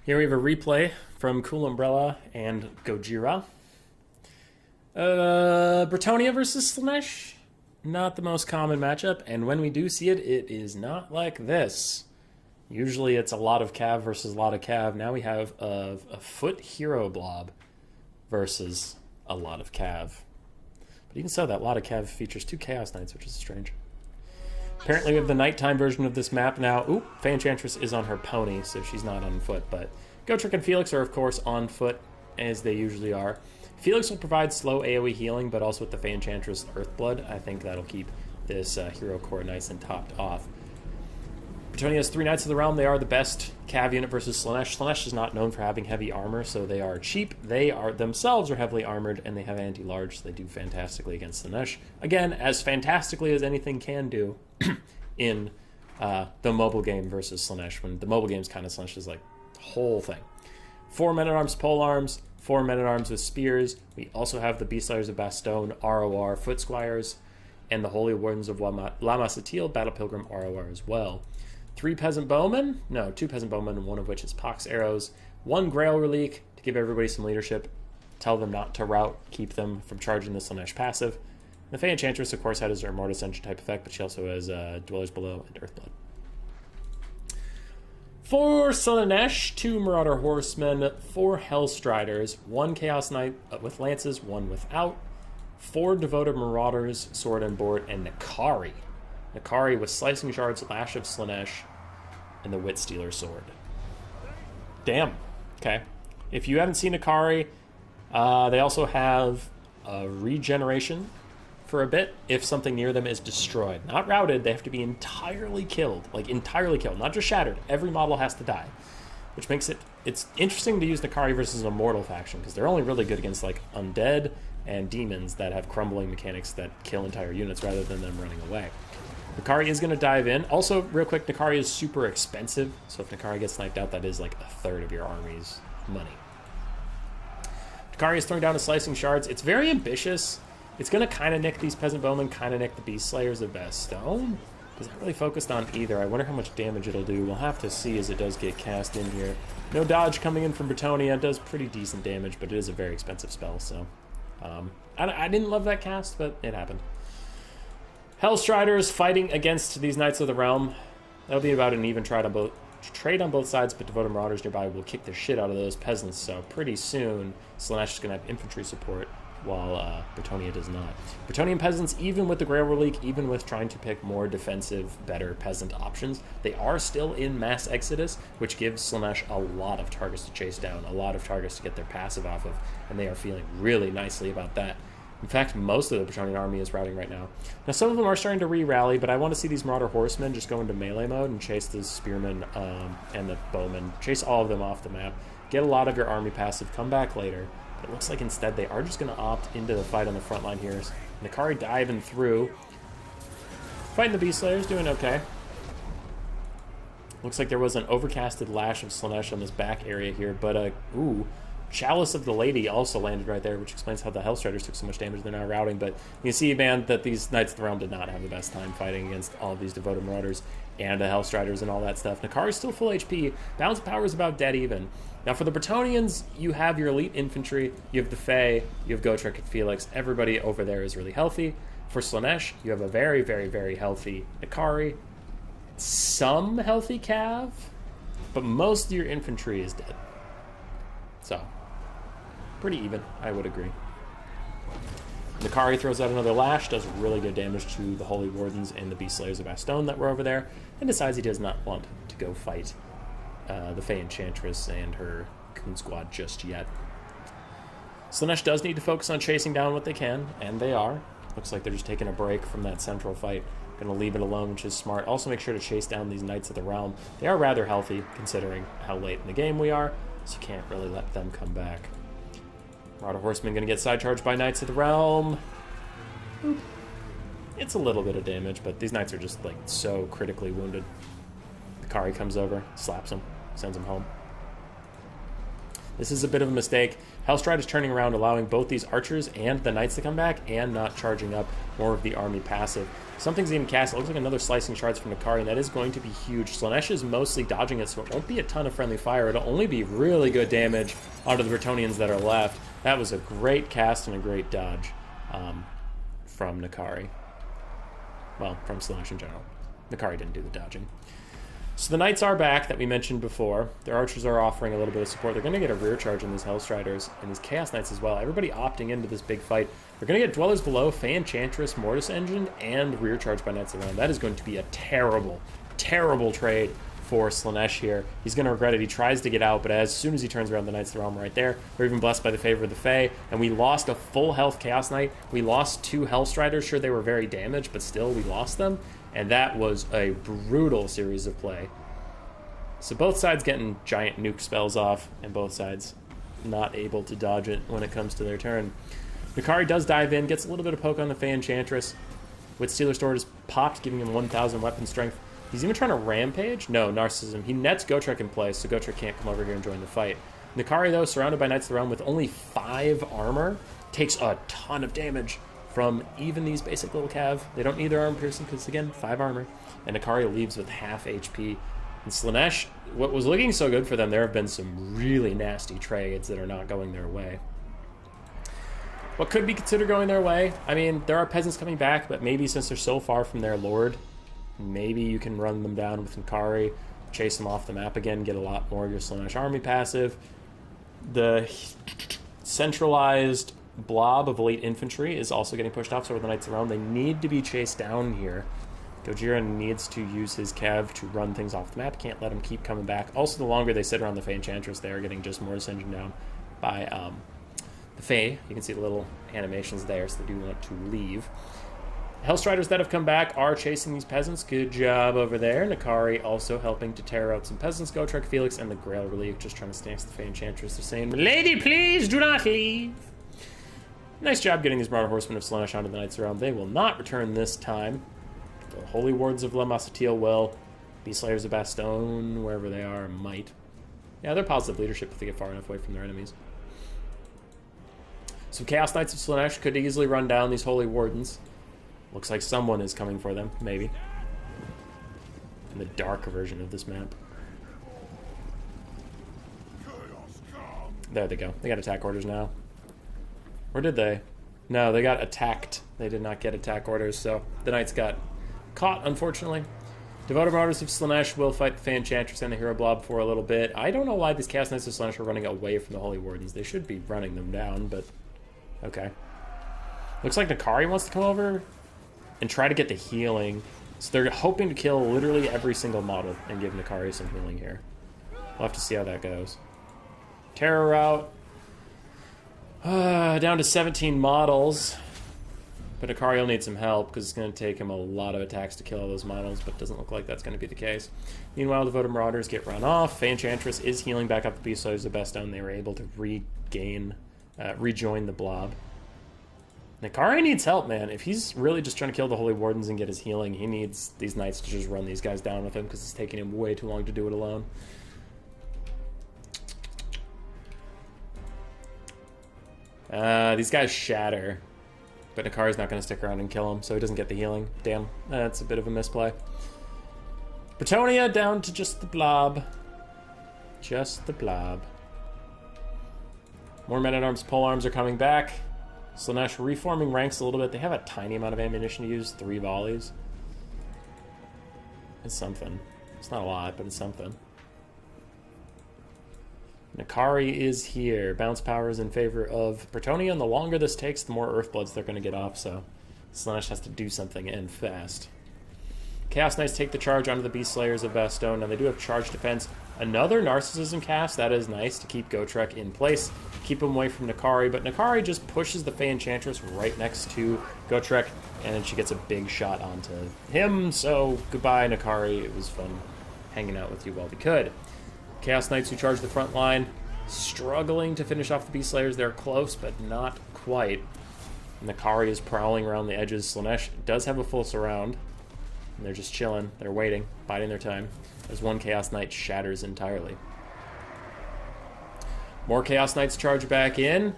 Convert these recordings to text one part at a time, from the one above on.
Here we have a replay from Cool Umbrella and Gojira. Bretonnia versus Slaanesh. Not the most common matchup, and when we do see it, it is not like this. Usually it's a lot of Cav versus a lot of Cav. Now we have a foot hero blob versus a lot of Cav. But even so, that lot of Cav features 2 Chaos Knights, which is strange. Apparently we have the nighttime version of this map now. Ooh, Fey Enchantress is on her pony, so she's not on foot, but Gotrek and Felix are, of course, on foot, as they usually are. Felix will provide slow AoE healing, but also with the Fey Enchantress Earthblood, I think that'll keep this hero core nice and topped off. Bretonnia has 3 Knights of the Realm. They are the best Cav unit versus Slaanesh. Slaanesh is not known for having heavy armor, so they are cheap. They are themselves are heavily armored, and they have anti-large, so they do fantastically against Slaanesh. Again, as fantastically as anything can do in the mobile game versus Slaanesh, when the mobile game's kind of Slaanesh's like whole thing. 4 Men-at-Arms polearms, 4 Men-at-Arms with spears. We also have the Beastslayers of Bastogne, ROR, Foot Squires, and the Holy Wardens of Lama Satil, Battle Pilgrim, ROR as well. 3 Peasant Bowmen, no, 2 Peasant Bowmen, one of which is Pox Arrows. 1 Grail Relique to give everybody some leadership, tell them not to rout, keep them from charging the Slaanesh passive. The Fey Enchantress, of course, has her Mortis Engine type effect, but she also has Dwellers Below and Earthblood. For Slaanesh, 2 Marauder Horsemen, 4 Hellstriders, 1 Chaos Knight with Lances, 1 without, 4 Devoted Marauders, Sword and Board, and Nakari. Nakari with Slicing Shards, Lash of Slaanesh, and the Wit Stealer Sword. Damn. Okay. If you haven't seen Nakari, they also have regeneration for a bit if something near them is destroyed. Not routed, they have to be entirely killed. Like, entirely killed, not just shattered. Every model has to die. Which makes it's interesting to use Nakari versus an Immortal faction, because they're only really good against, like, undead and demons that have crumbling mechanics that kill entire units rather than them running away. Nakari is going to dive in. Also, real quick, Nakari is super expensive, so if Nakari gets sniped out, that is like 1/3 of your army's money. Nakari is throwing down a Slicing Shards. It's very ambitious. It's going to kind of nick these Peasant Bowmen, kind of nick the Beast Slayers of Bastogne. It's not really focused on either. I wonder how much damage it'll do. We'll have to see as it does get cast in here. No dodge coming in from Bretonnia. It does pretty decent damage, but it is a very expensive spell, so... I didn't love that cast, but it happened. Hellstriders fighting against these Knights of the Realm. That'll be about an even trade on both sides, but Devoted Marauders nearby will kick the shit out of those peasants, so pretty soon Slaanesh is going to have infantry support, while Bretonnia does not. Bretonnian peasants, even with the Grail Relique, even with trying to pick more defensive, better peasant options, they are still in mass exodus, which gives Slaanesh a lot of targets to chase down, a lot of targets to get their passive off of, and they are feeling really nicely about that. In fact, most of the Bretonnian army is routing right now. Now, some of them are starting to re-rally, but I want to see these Marauder Horsemen just go into melee mode and chase the Spearmen and the Bowmen. Chase all of them off the map. Get a lot of your army passive. Come back later. But it looks like instead they are just going to opt into the fight on the front line here. Nakari diving through. Fighting the Beast Slayers, doing okay. Looks like there was an overcasted Lash of Slaanesh on this back area here, but, ooh. Chalice of the Lady also landed right there, which explains how the Hellstriders took so much damage. They're now routing, but you see, man, that these Knights of the Realm did not have the best time fighting against all of these Devoted Marauders and the Hellstriders and all that stuff. Nakari's still full HP. Balance of Power is about dead even. Now, for the Bretonnians, you have your elite infantry, you have the Fae, you have Gotrek and Felix. Everybody over there is really healthy. For Slaanesh, you have a very, very, very healthy Nakari, some healthy Cav, but most of your infantry is dead. So, pretty even, I would agree. Nakari throws out another Lash, does really good damage to the Holy Wardens and the Beast Slayers of Bastogne that were over there, and decides he does not want to go fight the Fey Enchantress and her Coon Squad just yet. Slaanesh does need to focus on chasing down what they can, and they are. Looks like they're just taking a break from that central fight. Going to leave it alone, which is smart. Also make sure to chase down these Knights of the Realm. They are rather healthy, considering how late in the game we are, so you can't really let them come back. Marauder Horseman going to get side charged by Knights of the Realm. Boop. It's a little bit of damage, but these Knights are just like so critically wounded. Nakari comes over, slaps him, sends him home. This is a bit of a mistake. Hellstride is turning around, allowing both these archers and the knights to come back, and not charging up more of the army passive. Something's even cast. It looks like another slicing shards from Nakari, and that is going to be huge. Slaanesh is mostly dodging it, so it won't be a ton of friendly fire. It'll only be really good damage onto the Bretonnians that are left. That was a great cast and a great dodge from Nakari. Well, from Slaanesh in general. Nakari didn't do the dodging. So the knights are back that we mentioned before. Their archers are offering a little bit of support. They're going to get a rear charge on these Hellstriders and these Chaos Knights as well. Everybody opting into this big fight. They're going to get Dwellers Below, Fey Enchantress, Mortis Engine, and rear charge by Knights Around. That is going to be a terrible, terrible trade for Slaanesh here. He's going to regret it. He tries to get out, but as soon as he turns around, the Knights of the Realm right there. We're even blessed by the favor of the Fey, and we lost a full health Chaos Knight. We lost 2 Hellstriders. Sure, they were very damaged, but still, we lost them, and that was a brutal series of play. So both sides getting giant nuke spells off, and both sides not able to dodge it when it comes to their turn. Nakari does dive in, gets a little bit of poke on the Fey Enchantress. With Stealer Sword is popped, giving him 1,000 weapon strength. He's even trying to rampage? No, Narcissism. He nets Gotrek in place, so Gotrek can't come over here and join the fight. Nakari, though, surrounded by Knights of the Realm with only 5 armor, takes a ton of damage from even these basic little cav. They don't need their armor piercing because, again, 5 armor. And Nakari leaves with half HP. And Slaanesh, what was looking so good for them, there have been some really nasty trades that are not going their way. What could be considered going their way? I mean, there are peasants coming back, but maybe since they're so far from their lord, maybe you can run them down with Nakari, chase them off the map again, get a lot more of your Slaanesh army passive. The centralized blob of elite infantry is also getting pushed off, so with the Knights around, they need to be chased down here. Gojira needs to use his cav to run things off the map. Can't let him keep coming back. Also, the longer they sit around the Fey Enchantress, they are getting just more ascension down by the Fey. You can see the little animations there, so they do want to leave. Hellstriders that have come back are chasing these peasants. Good job over there. Nakari also helping to tear out some peasants. Gotrek, Felix, and the Grail Relief just trying to stay next to the Fey Enchantress. They're saying, "Lady, please do not leave." Nice job getting these Martyr Horsemen of Slaanesh onto the Knights around. They will not return this time. The Holy Wardens of Lemasatil will. Beast Slayers of Bastogne, wherever they are, might. Yeah, they're positive leadership if they get far enough away from their enemies. So Chaos Knights of Slaanesh could easily run down these Holy Wardens. Looks like someone is coming for them, maybe. In the dark version of this map. There they go. They got attack orders now. Or did they? No, they got attacked. They did not get attack orders, so the Knights got caught, unfortunately. Devoted Martyrs of Slaanesh will fight the Fey Enchantress and the Hero Blob for a little bit. I don't know why these Chaos Knights of Slaanesh are running away from the Holy Wardens. They should be running them down, but okay. Looks like Nakari wants to come over and try to get the healing. So they're hoping to kill literally every single model and give Nakari some healing here. We'll have to see how that goes. Terror out. Down to 17 models. But Nakari will need some help because it's going to take him a lot of attacks to kill all those models, but it doesn't look like that's going to be the case. Meanwhile, Devoted Marauders get run off. Fey Enchantress is healing back up the Beast Slayers of Bastogne. They were able to rejoin the blob. Nakari needs help, man. If he's really just trying to kill the Holy Wardens and get his healing, he needs these Knights to just run these guys down with him because it's taking him way too long to do it alone. These guys shatter. But Nakari's not going to stick around and kill him, so he doesn't get the healing. Damn, that's a bit of a misplay. Bretonnia down to just the blob. Just the blob. More men-at-arms polearms are coming back. Slaanesh reforming ranks a little bit. They have a tiny amount of ammunition to use. 3 volleys. It's something. It's not a lot, but it's something. Nakari is here. Bounce power is in favor of Bretonnia, and the longer this takes, the more Earthbloods they're going to get off, so Slaanesh has to do something, and fast. Chaos Knights take the charge onto the Beast Slayers of Bastogne. Now they do have charge defense. Another Narcissism cast. That is nice to keep Gotrek in place. Keep him away from Nakari, but Nakari just pushes the Fey Enchantress right next to Gotrek, and then she gets a big shot onto him. So goodbye, Nakari. It was fun hanging out with you while we could. Chaos Knights who charge the front line, struggling to finish off the Beast Slayers. They're close, but not quite. Nakari is prowling around the edges. Slaanesh does have a full surround. And they're just chilling. They're waiting, biding their time, as one Chaos Knight shatters entirely. More Chaos Knights charge back in.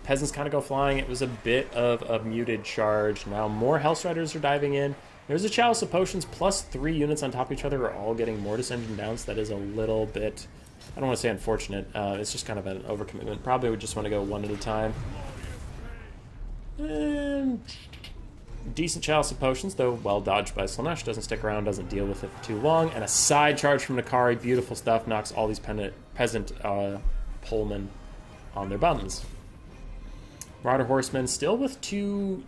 Peasants kind of go flying. It was a bit of a muted charge. Now more Hellstriders are diving in. There's a Chalice of Potions plus 3 units on top of each other are all getting Mortis Engine down, so that is a little bit, I don't want to say unfortunate. It's just kind of an overcommitment. Probably would just want to go one at a time. And decent Chalice of Potions, though well dodged by Slaanesh. Doesn't stick around, doesn't deal with it for too long. And a side charge from Nakari. Beautiful stuff. Knocks all these peasant Pullmen on their bums. Marauder Horsemen still with two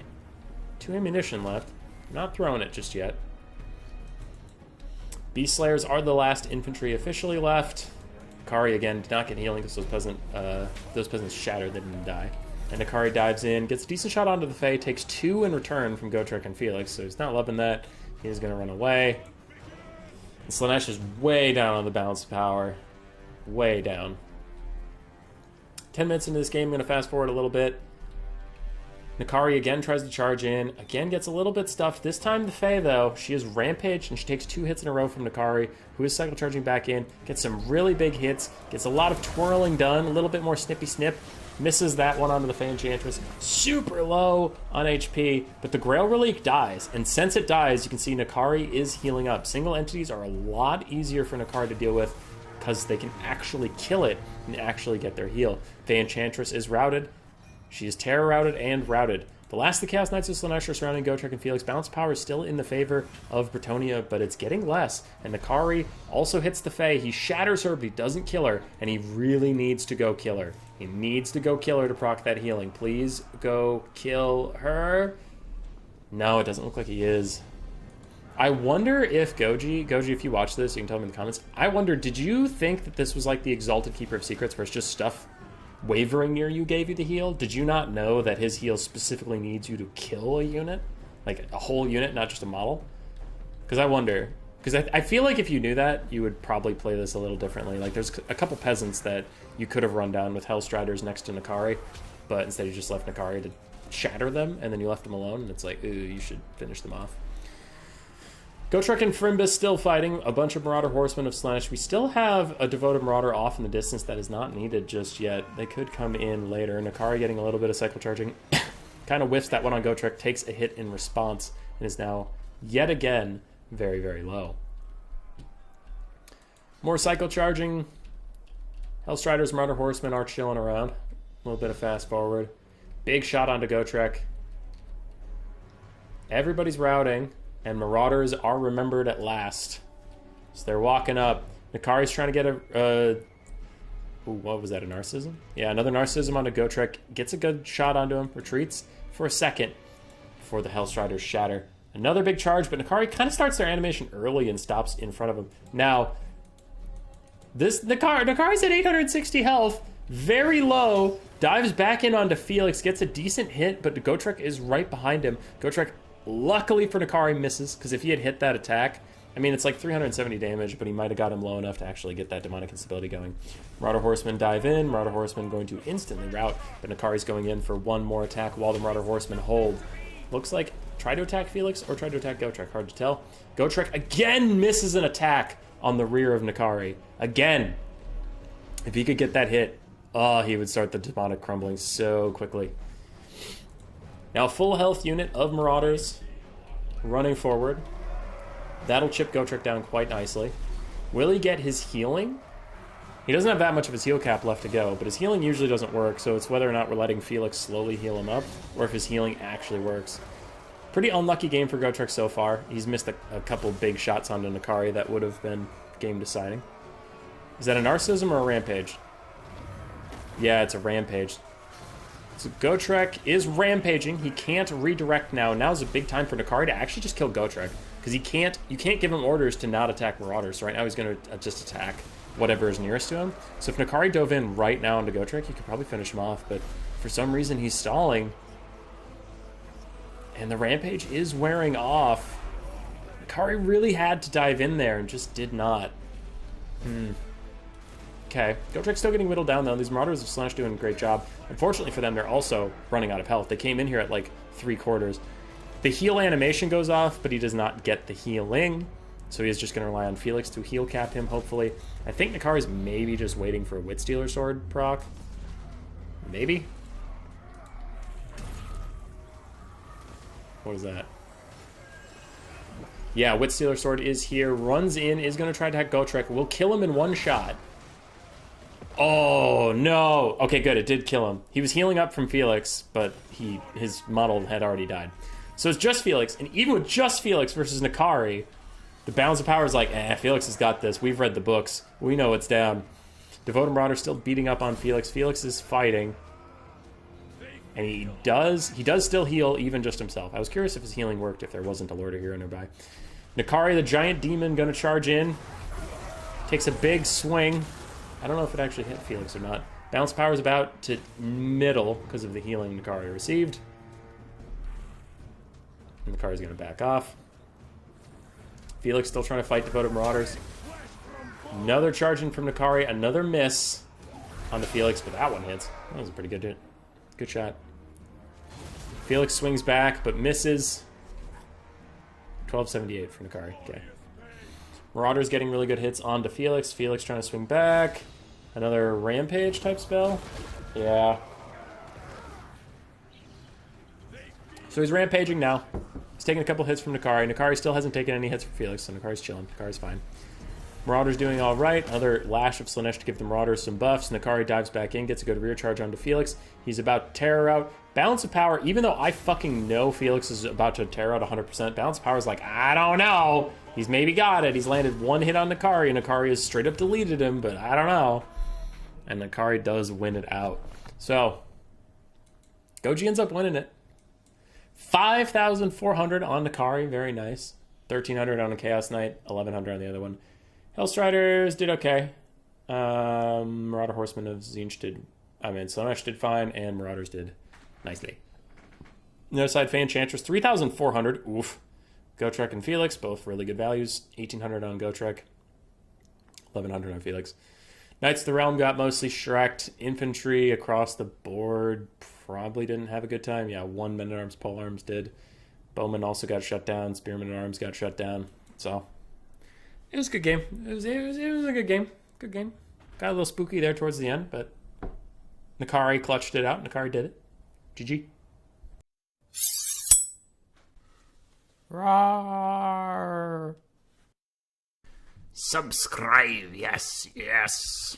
ammunition left. Not throwing it just yet. Beast Slayers are the last infantry officially left. Nakari again did not get healing because those peasants shattered. They didn't die. And Nakari dives in, gets a decent shot onto the Fae, takes 2 in return from Gotrek and Felix, so he's not loving that. He's going to run away. And Slaanesh is way down on the balance of power. Way down. 10 minutes into this game, I'm going to fast forward a little bit. Nakari again tries to charge in, again gets a little bit stuffed. This time the Fae, though, she is rampaged, and she takes 2 hits in a row from Nakari, who is cycle charging back in, gets some really big hits, gets a lot of twirling done, a little bit more snippy snip. Misses that one onto the Fae Enchantress. Super low on HP, but the Grail Relic dies. And since it dies, you can see Nakari is healing up. Single entities are a lot easier for Nakari to deal with because they can actually kill it and actually get their heal. Fae Enchantress is routed. She is Terror routed and routed. The last of the Chaos Knights of Slaanesh are surrounding Gotrek and Felix. Balance power is still in the favor of Bretonnia, but it's getting less. And Nakari also hits the Fae. He shatters her, but he doesn't kill her. And he really needs to go kill her. He needs to go kill her to proc that healing. Please go kill her. No, it doesn't look like he is. I wonder if Goji, if you watch this, you can tell me in the comments. I wonder, did you think that this was like the Exalted Keeper of Secrets, where it's just stuff wavering near you gave you the heal? Did you not know that his heal specifically needs you to kill a unit? Like a whole unit, not just a model? Because I wonder. Because I feel like if you knew that, you would probably play this a little differently. Like there's a couple peasants that you could have run down with Hellstriders next to Nakari, but instead you just left Nakari to shatter them, and then you left them alone, and it's like, ooh, you should finish them off. Gotrek and Frimbus still fighting. A bunch of Marauder Horsemen of Slaanesh. We still have a Devoted Marauder off in the distance that is not needed just yet. They could come in later. Nakari getting a little bit of cycle charging. Kind of whiffs that one on Gotrek, takes a hit in response, and is now, yet again, very, very low. More cycle charging. Hellstriders, Marauder Horsemen are chilling around. A little bit of fast forward. Big shot onto Gotrek. Everybody's routing. And Marauders are remembered at last. So they're walking up. Nakari's trying to get ooh, what was that, a Narcissism? Yeah, another Narcissism onto Gotrek. Gets a good shot onto him. Retreats for a second before the Hellstriders shatter. Another big charge, but Nakari kind of starts their animation early and stops in front of him. Now, this Nakari's at 860 health. Very low. Dives back in onto Felix. Gets a decent hit, but Gotrek is right behind him. Gotrek, luckily for Nakari, misses, because if he had hit that attack, I mean, it's like 370 damage, but he might have got him low enough to actually get that Demonic Instability going. Marauder Horsemen dive in. Marauder Horsemen going to instantly rout, but Nakari's going in for one more attack while the Marauder Horsemen hold. Looks like try to attack Felix or try to attack Gotrek. Hard to tell. Gotrek again misses an attack on the rear of Nakari. Again. If he could get that hit, oh, he would start the Demonic crumbling so quickly. Now, full health unit of Marauders running forward. That'll chip Gotrek down quite nicely. Will he get his healing? He doesn't have that much of his heal cap left to go, but his healing usually doesn't work, so it's whether or not we're letting Felix slowly heal him up, or if his healing actually works. Pretty unlucky game for Gotrek so far. He's missed a couple big shots onto Nakari that would have been game deciding. Is that a Narcissism or a Rampage? Yeah, it's a Rampage. So Gotrek is rampaging. He can't redirect now. Now's a big time for Nakari to actually just kill Gotrek, because you can't give him orders to not attack Marauders. So right now he's going to just attack whatever is nearest to him. So if Nakari dove in right now into Gotrek, you could probably finish him off. But for some reason he's stalling, and the rampage is wearing off. Nakari really had to dive in there and just did not. Okay, Gotrek's still getting whittled down, though. These Marauders of Slaanesh doing a great job. Unfortunately for them, they're also running out of health. They came in here at, like, 3/4. The heal animation goes off, but he does not get the healing. So he is just going to rely on Felix to heal cap him, hopefully. I think Nakari's maybe just waiting for a Witstealer Sword proc. Maybe? What is that? Yeah, Witstealer Sword is here. Runs in, is going to try to attack Gotrek. Will kill him in one shot. Oh, no. Okay, good. It did kill him. He was healing up from Felix, but his model had already died. So it's just Felix, and even with just Felix versus Nakari, the balance of power is like, Felix has got this. We've read the books. We know it's down. Devoted Marauder still beating up on Felix. Felix is fighting. And he does still heal, even just himself. I was curious if his healing worked, if there wasn't a Lord of Hero nearby. Nakari, the giant demon, gonna charge in. Takes a big swing. I don't know if it actually hit Felix or not. Balance power is about to middle because of the healing Nakari received. And Nakari's gonna back off. Felix still trying to fight Devoted Marauders. Another charge in from Nakari. Another miss on the Felix, but that one hits. That was a pretty good hit. Good shot. Felix swings back, but misses. 1278 for Nakari. Okay. Marauders getting really good hits onto Felix. Felix trying to swing back. Another Rampage type spell. Yeah. So he's rampaging now. He's taking a couple hits from Nakari. Nakari still hasn't taken any hits from Felix, so Nakari's chilling. Nakari's fine. Marauders doing all right. Another Lash of Slaanesh to give the Marauders some buffs. Nakari dives back in, gets a good rear charge onto Felix. He's about to terror out. Balance of power, even though I fucking know Felix is about to terror out 100%, balance of power is like, I don't know. He's maybe got it. He's landed one hit on Nakari, and Nakari has straight up deleted him, but I don't know. And Nakari does win it out. So, Goji ends up winning it. 5,400 on Nakari, very nice. 1,300 on a Chaos Knight, 1,100 on the other one. Hellstriders did okay. Marauder Horsemen of Tzeentch did... Slaanesh did fine, and Marauders did nicely. On the other side, Fan Enchantress, 3,400. Oof. Gotrek and Felix, both really good values. 1,800 on Gotrek. 1,100 on Felix. Knights of the Realm got mostly Shrek'd. Infantry across the board probably didn't have a good time. Yeah, one Men-at-Arms, Polearms did. Bowman also got shut down. Spearmen-at-Arms got shut down. So... it was a good game. It was a good game. Good game. Got a little spooky there towards the end, but Nakari clutched it out. Nakari did it. GG. Rawr. Subscribe. Yes, yes.